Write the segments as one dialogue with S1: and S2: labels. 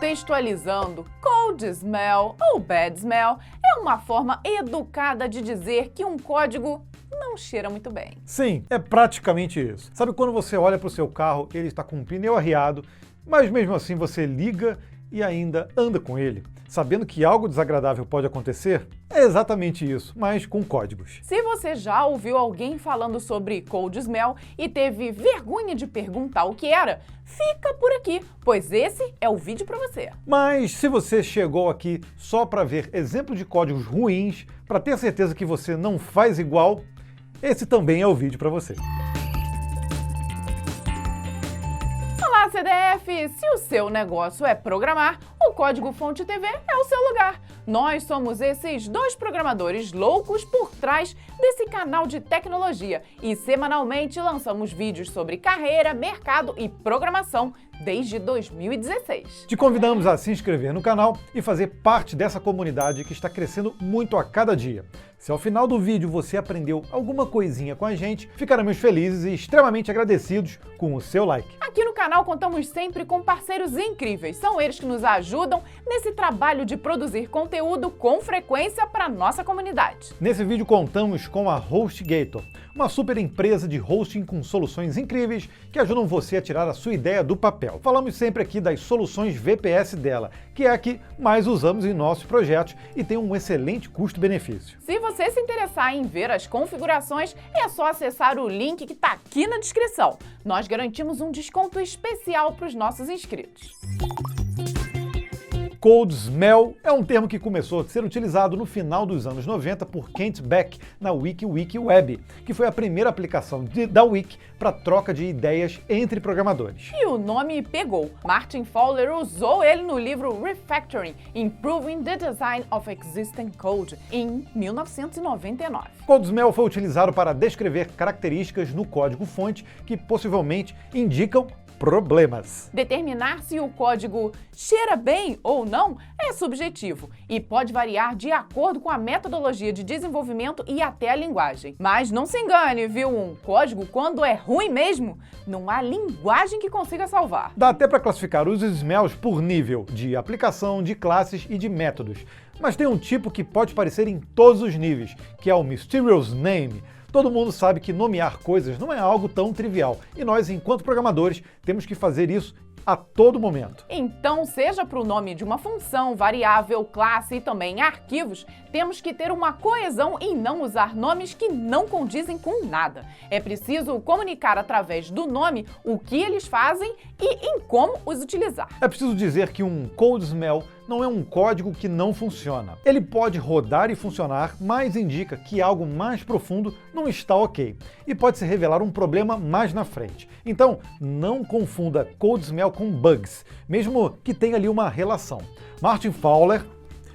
S1: Contextualizando, cold smell ou bad smell é uma forma educada de dizer que um código não cheira muito bem.
S2: Sim, é praticamente isso. Sabe quando você olha para o seu carro, ele está com um pneu arriado, mas mesmo assim você liga e ainda anda com ele, sabendo que algo desagradável pode acontecer? É exatamente isso, mas com códigos.
S1: Se você já ouviu alguém falando sobre cold smell e teve vergonha de perguntar o que era, fica por aqui, pois esse é o vídeo para você.
S2: Mas se você chegou aqui só para ver exemplo de códigos ruins, para ter certeza que você não faz igual, esse também é o vídeo para você.
S1: Olá, CDF! Se o seu negócio é programar, o Código Fonte TV é o seu lugar. Nós somos esses dois programadores loucos por trás desse canal de tecnologia e semanalmente lançamos vídeos sobre carreira, mercado e programação desde 2016.
S2: Te convidamos a se inscrever no canal e fazer parte dessa comunidade que está crescendo muito a cada dia. Se ao final do vídeo você aprendeu alguma coisinha com a gente, ficaremos felizes e extremamente agradecidos com o seu like.
S1: Aqui no canal contamos sempre com parceiros incríveis. São eles que nos ajudam nesse trabalho de produzir conteúdo com frequência para nossa comunidade.
S2: Nesse vídeo contamos com a HostGator, uma super empresa de hosting com soluções incríveis que ajudam você a tirar a sua ideia do papel. Falamos sempre aqui das soluções VPS dela, que é a que mais usamos em nossos projetos e tem um excelente custo-benefício.
S1: Se você se interessar em ver as configurações, é só acessar o link que está aqui na descrição. Nós garantimos um desconto especial para os nossos inscritos.
S2: Cold smell é um termo que começou a ser utilizado no final dos anos 90 por Kent Beck na WikiWeb, que foi a primeira aplicação da Wiki para troca de ideias entre programadores.
S1: E o nome pegou. Martin Fowler usou ele no livro Refactoring, Improving the Design of Existing Code, em 1999.
S2: Cold smell foi utilizado para descrever características no código-fonte que possivelmente indicam problemas.
S1: Determinar se o código cheira bem ou não é subjetivo e pode variar de acordo com a metodologia de desenvolvimento e até a linguagem. Mas não se engane, viu? Um código, quando é ruim mesmo, não há linguagem que consiga salvar.
S2: Dá até para classificar os smells por nível de aplicação, de classes e de métodos. Mas tem um tipo que pode aparecer em todos os níveis, que é o Mysterious Name. Todo mundo sabe que nomear coisas não é algo tão trivial, e nós, enquanto programadores, temos que fazer isso a todo momento.
S1: Então, seja para o nome de uma função, variável, classe e também arquivos, temos que ter uma coesão em não usar nomes que não condizem com nada. É preciso comunicar através do nome o que eles fazem e em como os utilizar.
S2: É preciso dizer que um cold smell não é um código que não funciona. Ele pode rodar e funcionar, mas indica que algo mais profundo não está ok e pode se revelar um problema mais na frente. Então, não confunda cold smell com bugs, mesmo que tenha ali uma relação. Martin Fowler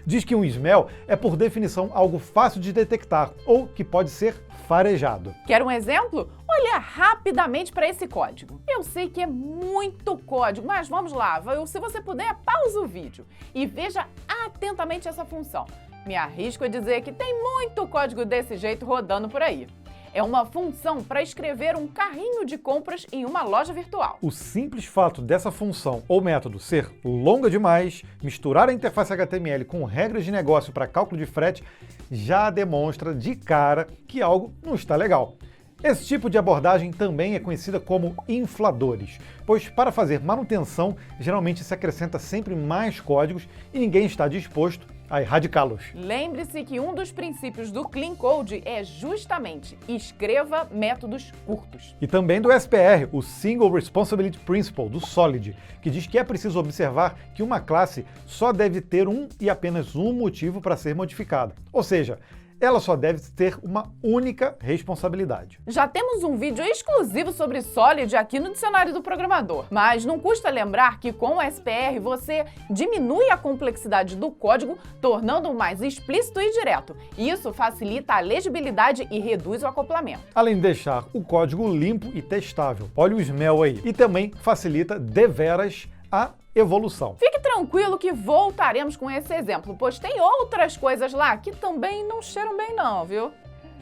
S2: diz que um smell é, por definição, algo fácil de detectar ou que pode ser farejado.
S1: Quer um exemplo? Olha rapidamente para esse código. Eu sei que é muito código, mas vamos lá. Se você puder, pausa o vídeo e veja atentamente essa função. Me arrisco a dizer que tem muito código desse jeito rodando por aí. É uma função para escrever um carrinho de compras em uma loja virtual.
S2: O simples fato dessa função ou método ser longa demais, misturar a interface HTML com regras de negócio para cálculo de frete, já demonstra de cara que algo não está legal. Esse tipo de abordagem também é conhecida como infladores, pois para fazer manutenção geralmente se acrescenta sempre mais códigos e ninguém está disposto a erradicá-los.
S1: Lembre-se que um dos princípios do Clean Code é justamente escreva métodos curtos.
S2: E também do SPR, o Single Responsibility Principle, do Solid, que diz que é preciso observar que uma classe só deve ter um e apenas um motivo para ser modificada. Ou seja, ela só deve ter uma única responsabilidade.
S1: Já temos um vídeo exclusivo sobre Solid aqui no Dicionário do Programador, mas não custa lembrar que com o SPR você diminui a complexidade do código, tornando-o mais explícito e direto. Isso facilita a legibilidade e reduz o acoplamento.
S2: Além de deixar o código limpo e testável, olha o smell aí, e também facilita deveras a evolução.
S1: Fique tranquilo que voltaremos com esse exemplo, pois tem outras coisas lá que também não cheiram bem não, viu?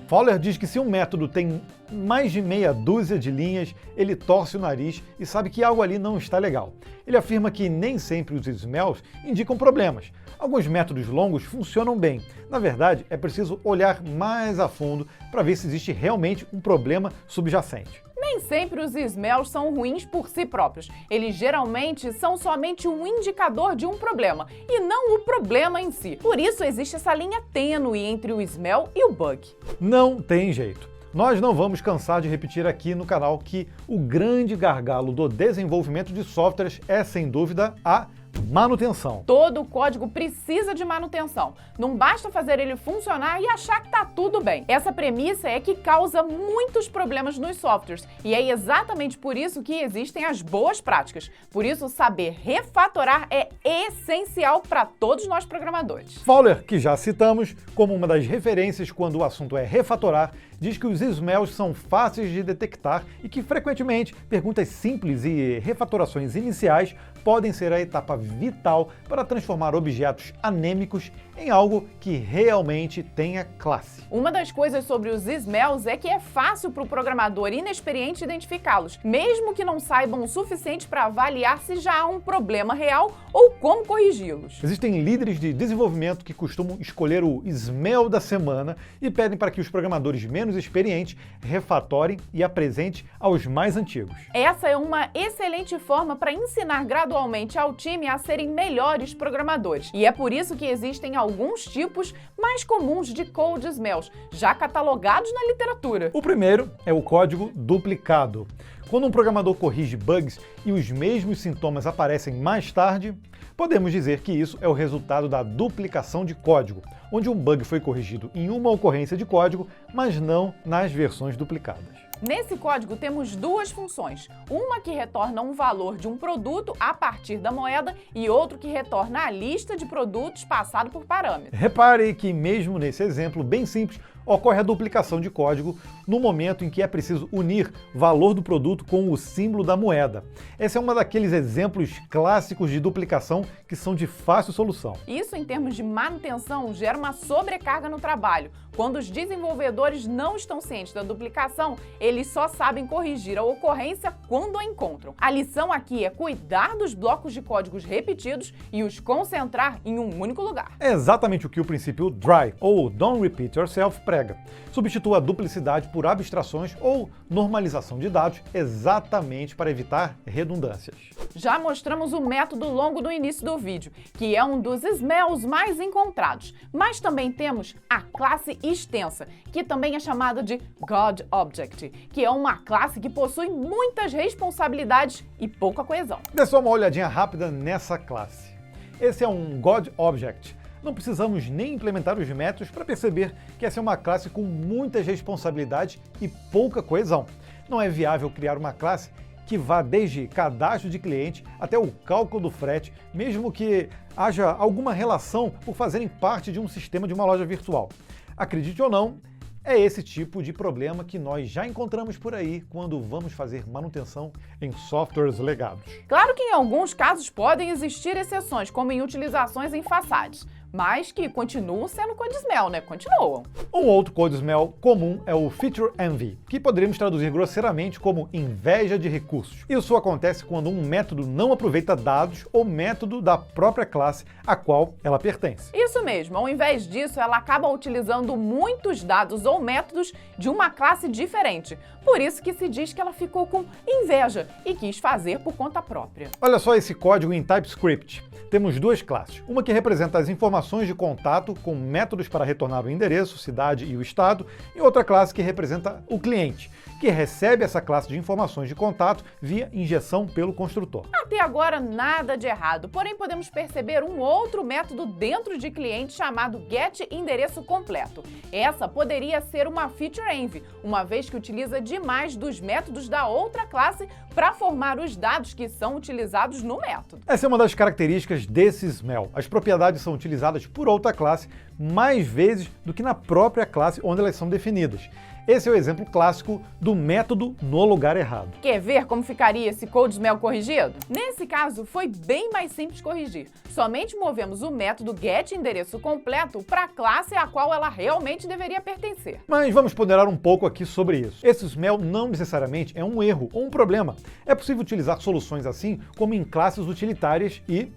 S2: Fowler diz que se um método tem mais de meia dúzia de linhas, ele torce o nariz e sabe que algo ali não está legal. Ele afirma que nem sempre os smells indicam problemas. Alguns métodos longos funcionam bem. Na verdade, é preciso olhar mais a fundo para ver se existe realmente um problema subjacente.
S1: Nem sempre os smells são ruins por si próprios. Eles geralmente são somente um indicador de um problema, e não o problema em si. Por isso existe essa linha tênue entre o smell e o bug.
S2: Não tem jeito. Nós não vamos cansar de repetir aqui no canal que o grande gargalo do desenvolvimento de softwares é, sem dúvida, a manutenção.
S1: Todo código precisa de manutenção. Não basta fazer ele funcionar e achar que tá tudo bem. Essa premissa é que causa muitos problemas nos softwares, e é exatamente por isso que existem as boas práticas. Por isso, saber refatorar é essencial para todos nós programadores.
S2: Fowler, que já citamos como uma das referências quando o assunto é refatorar, diz que os smells são fáceis de detectar e que, frequentemente, perguntas simples e refatorações iniciais podem ser a etapa vital para transformar objetos anêmicos em algo que realmente tenha classe.
S1: Uma das coisas sobre os smells é que é fácil para o programador inexperiente identificá-los, mesmo que não saibam o suficiente para avaliar se já há um problema real ou como corrigi-los.
S2: Existem líderes de desenvolvimento que costumam escolher o smell da semana e pedem para que os programadores menos experientes refatorem e apresentem aos mais antigos.
S1: Essa é uma excelente forma para ensinar gradualmente ao time a serem melhores programadores. E é por isso que existem alguns tipos mais comuns de code smells, já catalogados na literatura.
S2: O primeiro é o código duplicado. Quando um programador corrige bugs e os mesmos sintomas aparecem mais tarde, podemos dizer que isso é o resultado da duplicação de código, onde um bug foi corrigido em uma ocorrência de código, mas não nas versões duplicadas.
S1: Nesse código temos duas funções, uma que retorna um valor de um produto a partir da moeda e outro que retorna a lista de produtos passado por parâmetro.
S2: Repare que mesmo nesse exemplo bem simples, ocorre a duplicação de código no momento em que é preciso unir valor do produto com o símbolo da moeda. Esse é um daqueles exemplos clássicos de duplicação que são de fácil solução.
S1: Isso, em termos de manutenção, gera uma sobrecarga no trabalho. Quando os desenvolvedores não estão cientes da duplicação, eles só sabem corrigir a ocorrência quando a encontram. A lição aqui é cuidar dos blocos de códigos repetidos e os concentrar em um único lugar.
S2: É exatamente o que o princípio DRY, ou Don't Repeat Yourself, prega. Substitua a duplicidade por abstrações ou normalização de dados, exatamente para evitar redundâncias.
S1: Já mostramos o método longo no início do vídeo, que é um dos smells mais encontrados. Mas também temos a classe extensa, que também é chamada de God Object, que é uma classe que possui muitas responsabilidades e pouca coesão.
S2: Dê só uma olhadinha rápida nessa classe. Esse é um God Object. Não precisamos nem implementar os métodos para perceber que essa é uma classe com muitas responsabilidades e pouca coesão. Não é viável criar uma classe que vá desde cadastro de cliente até o cálculo do frete, mesmo que haja alguma relação por fazerem parte de um sistema de uma loja virtual. Acredite ou não, é esse tipo de problema que nós já encontramos por aí quando vamos fazer manutenção em softwares legados.
S1: Claro que em alguns casos podem existir exceções, como em utilizações em façades, mas que continuam sendo code smell, né? Continuam.
S2: Um outro code smell comum é o Feature Envy, que poderíamos traduzir grosseiramente como inveja de recursos. Isso acontece quando um método não aproveita dados ou método da própria classe a qual ela pertence.
S1: Isso mesmo, ao invés disso, ela acaba utilizando muitos dados ou métodos de uma classe diferente. Por isso que se diz que ela ficou com inveja e quis fazer por conta própria.
S2: Olha só esse código em TypeScript. Temos duas classes, uma que representa as informações de contato com métodos para retornar o endereço, cidade e o estado, e outra classe que representa o cliente, que recebe essa classe de informações de contato via injeção pelo construtor.
S1: Até agora nada de errado, porém podemos perceber um outro método dentro de cliente chamado getEndereçoCompleto. Essa poderia ser uma Feature Envy, uma vez que utiliza demais dos métodos da outra classe para formar os dados que são utilizados no método.
S2: Essa é uma das características desse smell. As propriedades são utilizadas por outra classe mais vezes do que na própria classe onde elas são definidas. Esse é o exemplo clássico do método no lugar errado.
S1: Quer ver como ficaria esse code smell corrigido? Nesse caso, foi bem mais simples corrigir. Somente movemos o método getEndereço completo para a classe a qual ela realmente deveria pertencer.
S2: Mas vamos ponderar um pouco aqui sobre isso. Esse smell não necessariamente é um erro ou um problema. É possível utilizar soluções assim como em classes utilitárias e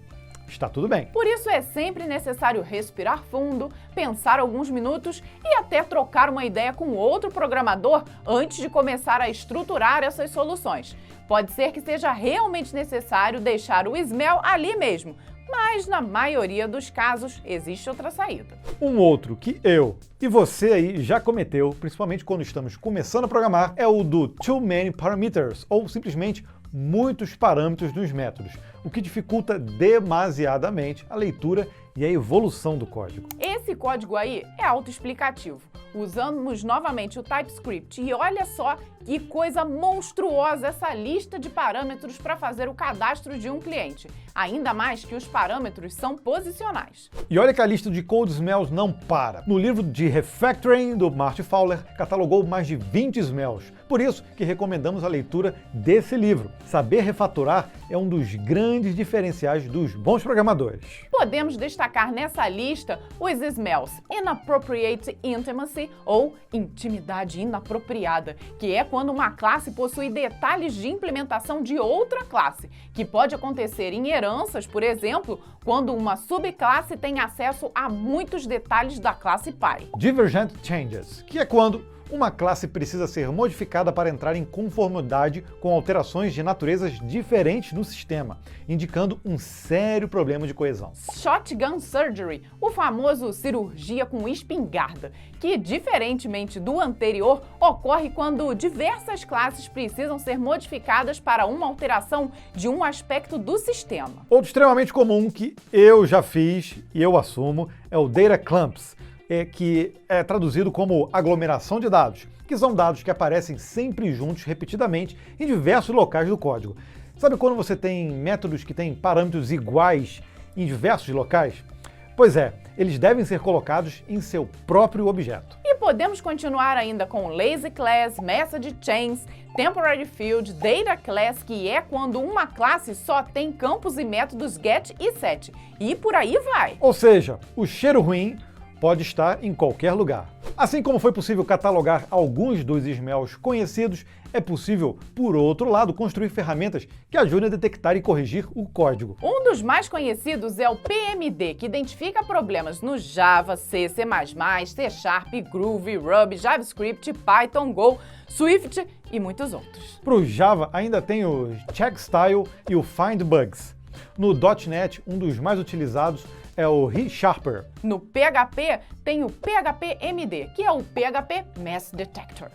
S2: está tudo bem.
S1: Por isso é sempre necessário respirar fundo, pensar alguns minutos e até trocar uma ideia com outro programador antes de começar a estruturar essas soluções. Pode ser que seja realmente necessário deixar o smell ali mesmo, mas na maioria dos casos existe outra saída.
S2: Um outro que eu e você aí já cometeu, principalmente quando estamos começando a programar, é o do too many parameters, ou simplesmente muitos parâmetros dos métodos, o que dificulta demasiadamente a leitura e a evolução do código.
S1: Esse código aí é autoexplicativo. Usamos novamente o TypeScript e olha só que coisa monstruosa essa lista de parâmetros para fazer o cadastro de um cliente. Ainda mais que os parâmetros são posicionais.
S2: E olha que a lista de code smells não para. No livro de Refactoring do Marty Fowler, catalogou mais de 20 smells. Por isso que recomendamos a leitura desse livro. Saber refatorar é um dos grandes diferenciais dos bons programadores.
S1: Podemos destacar nessa lista os smells Inappropriate Intimacy ou intimidade inapropriada, que é quando uma classe possui detalhes de implementação de outra classe, que pode acontecer em heranças, por exemplo, quando uma subclasse tem acesso a muitos detalhes da classe pai.
S2: Divergent Changes, que é quando uma classe precisa ser modificada para entrar em conformidade com alterações de naturezas diferentes no sistema, indicando um sério problema de coesão.
S1: Shotgun Surgery, o famoso cirurgia com espingarda, que, diferentemente do anterior, ocorre quando diversas classes precisam ser modificadas para uma alteração de um aspecto do sistema.
S2: Outro extremamente comum que eu já fiz e eu assumo é o Data Clumps, que é traduzido como aglomeração de dados, que são dados que aparecem sempre juntos, repetidamente, em diversos locais do código. Sabe quando você tem métodos que têm parâmetros iguais em diversos locais? Pois é, eles devem ser colocados em seu próprio objeto.
S1: E podemos continuar ainda com Lazy Class, Message Chains, Temporary Field, Data Class, que é quando uma classe só tem campos e métodos get e set. E por aí vai.
S2: Ou seja, o cheiro ruim pode estar em qualquer lugar. Assim como foi possível catalogar alguns dos smells conhecidos, é possível, por outro lado, construir ferramentas que ajudem a detectar e corrigir o código.
S1: Um dos mais conhecidos é o PMD, que identifica problemas no Java, C, C++, C Sharp, Groovy, Ruby, JavaScript, Python, Go, Swift e muitos outros.
S2: Para o Java ainda tem o CheckStyle e o FindBugs. No .NET, um dos mais utilizados é o ReSharper.
S1: No PHP tem o PHPMD, que é o PHP Mess Detector.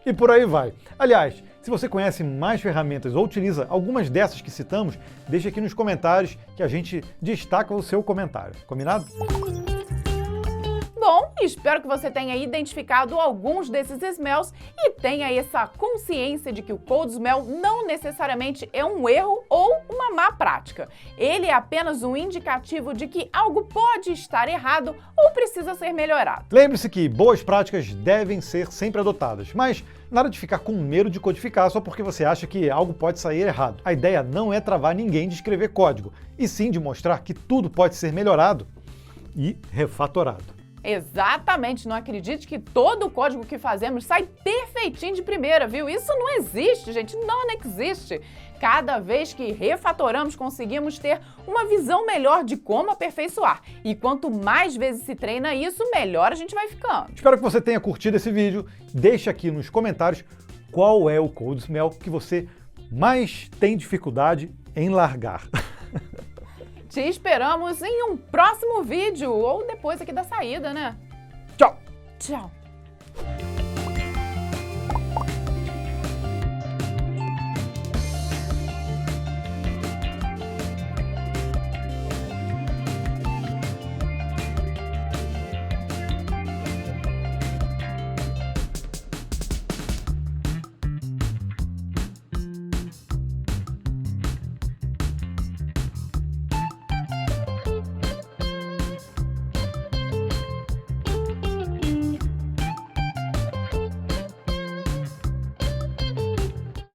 S2: E por aí vai. Aliás, se você conhece mais ferramentas ou utiliza algumas dessas que citamos, deixa aqui nos comentários que a gente destaca o seu comentário. Combinado?
S1: Bom, espero que você tenha identificado alguns desses smells e tenha essa consciência de que o code smell não necessariamente é um erro ou uma má prática. Ele é apenas um indicativo de que algo pode estar errado ou precisa ser melhorado.
S2: Lembre-se que boas práticas devem ser sempre adotadas, mas nada de ficar com medo de codificar só porque você acha que algo pode sair errado. A ideia não é travar ninguém de escrever código, e sim de mostrar que tudo pode ser melhorado e refatorado.
S1: Exatamente, não acredite que todo o código que fazemos sai perfeitinho de primeira, viu? Isso não existe, gente, não existe. Cada vez que refatoramos, conseguimos ter uma visão melhor de como aperfeiçoar. E quanto mais vezes se treina isso, melhor a gente vai ficando.
S2: Espero que você tenha curtido esse vídeo. Deixe aqui nos comentários qual é o code smell que você mais tem dificuldade em largar.
S1: Te esperamos em um próximo vídeo ou depois aqui da saída, né?
S2: Tchau!
S1: Tchau!